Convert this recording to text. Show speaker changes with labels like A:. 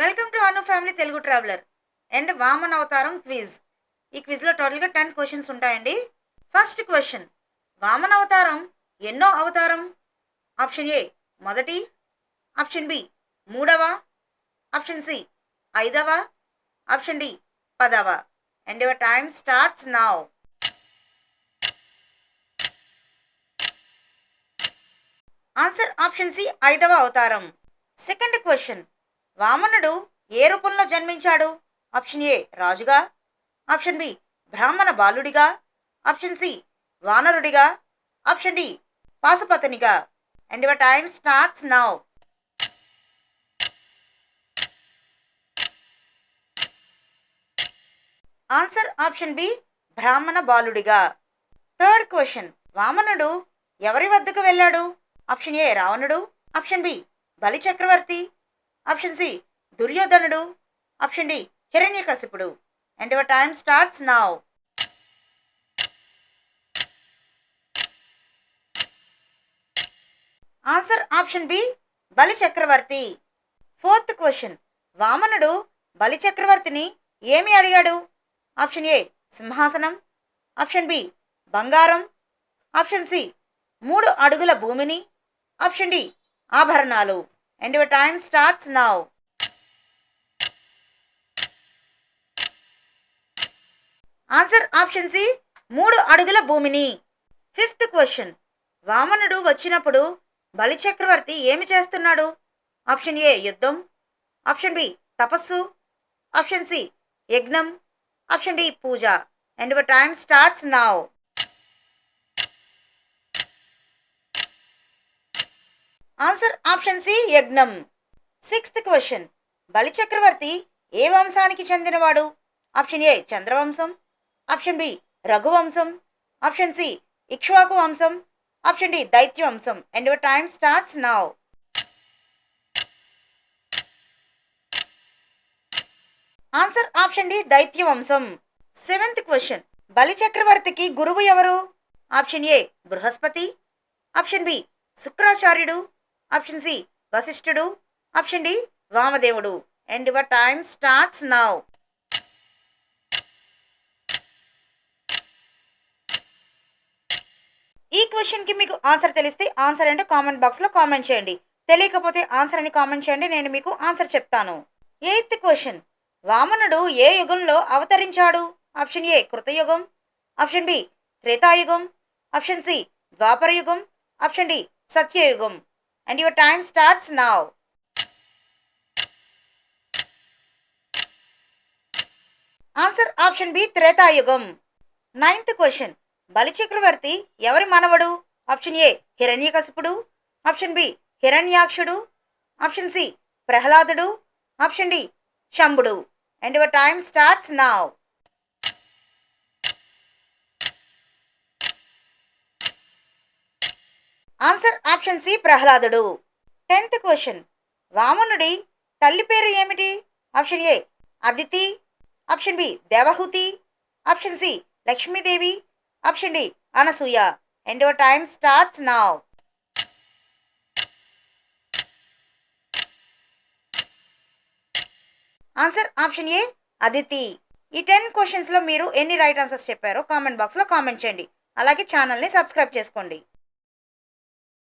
A: Welcome to Anu family Telugu traveller and Vaman అవతారం quiz. ఈ క్విజ్లో టోటల్గా 10 క్వశ్చన్స్ ఉంటాయండి. ఫస్ట్ క్వశ్చన్, వామన్ అవతారం ఎన్నో అవతారం? ఆప్షన్ ఏ మొదటి, ఆప్షన్ బి మూడవ, ఆప్షన్ సి ఐదవ, ఆప్షన్ డి 10వ. And your time starts now. Answer option C ఐదవ అవతారం. సెకండ్ క్వశ్చన్, వామనుడు ఏ రూపంలో జన్మించాడు? ఆప్షన్ ఏ రాజుగా, ఆప్షన్ బి బ్రాహ్మణ బాలుడిగా, ఆప్షన్ సి వానరుడిగా, ఆప్షన్ డి పాశుపతునిగా. And your time starts now. Answer option B బ్రాహ్మణ బాలుడిగా. థర్డ్ క్వశ్చన్, వామనుడు ఎవరి వద్దకు వెళ్ళాడు? ఆప్షన్ ఏ రావణుడు, option B Bali Chakravarthi, option C దుర్యోధనుడు, ఆప్షన్ డి హిరణ్యకశిపుడు. And your time starts now. Answer option B Bali Chakravarthi. Fourth question, వామనుడు బలి చక్రవర్తిని ఏమి అడిగాడు? ఆప్షన్ ఏ సింహాసనం, ఆప్షన్ బి బంగారం, ఆప్షన్ సి 3 అడుగుల భూమిని, ఆప్షన్ డి ఆభరణాలు. And your time starts now. Answer option C 3 అడుగుల భూమిని. ఫిఫ్త్ క్వశ్చన్, వామనుడు వచ్చినప్పుడు బలి చక్రవర్తి ఏమి చేస్తున్నాడు? ఆప్షన్ ఏ యుద్ధం, ఆప్షన్ బి తపస్సు, ఆప్షన్ సి యజ్ఞం, ఆప్షన్ డి పూజ. And your time starts now. Answer option C యజ్ఞం. సిక్స్త్ క్వశ్చన్, బలి చక్రవర్తి ఏ వంశానికి చెందినవాడు? ఆప్షన్ ఏ చంద్రవంశం, ఆప్షన్ బి రఘువంశం, ఆప్షన్ సి ఇక్ష్వాకు వంశం, ఆప్షన్ డి దైత్య వంశం. And your time starts now. Answer option D దైత్య వంశం. సెవెంత్ క్వశ్చన్, బలి చక్రవర్తికి గురువు ఎవరు? Option A Brihaspati, option B శుక్రాచార్యుడు, ఆప్షన్ సి వశిష్ఠుడు, option D వామదేవుడు. And your time starts now. ఈ క్వశ్చన్కి మీకు ఆన్సర్ తెలిస్తే ఆన్సర్ అంటే కామెంట్ బాక్స్లో కామెంట్ చేయండి. తెలియకపోతే ఆన్సర్ అని కామెంట్ చేయండి, నేను మీకు ఆన్సర్ చెప్తాను. ఎయిత్ క్వశ్చన్, వామనుడు ఏ యుగంలో అవతరించాడు? ఆప్షన్ ఏ కృతయుగం, ఆప్షన్ బి త్రేతాయుగం, ఆప్షన్ సి ద్వాపర యుగం, ఆప్షన్ డి సత్యయుగం. And your time starts now. Answer option B త్రేతాయుగం. నైన్త్ క్వశ్చన్, బలి చక్రవర్తి ఎవరి మనవడు? ఆప్షన్ ఏ హిరణ్యకశిపుడు, ఆప్షన్ బి హిరణ్యాక్షుడు, ఆప్షన్ సి ప్రహ్లాదుడు, ఆప్షన్ డి శంభుడు. And your time starts now. Answer option C ప్రహ్లాదుడు. 10th క్వశ్చన్, వామనుడి తల్లి పేరు ఏమిటి? Option A Aditi, option B Devahuti, option C Lakshmidevi, option D Anasuya. And your time starts now. Answer option A Aditi. ఈ 10 క్వశ్చన్స్లో మీరు ఎన్ని రైట్ ఆన్సర్స్ చెప్పారో కామెంట్ బాక్స్లో కామెంట్ చేయండి. అలాగే ఛానల్ని సబ్స్క్రైబ్ చేసుకోండి.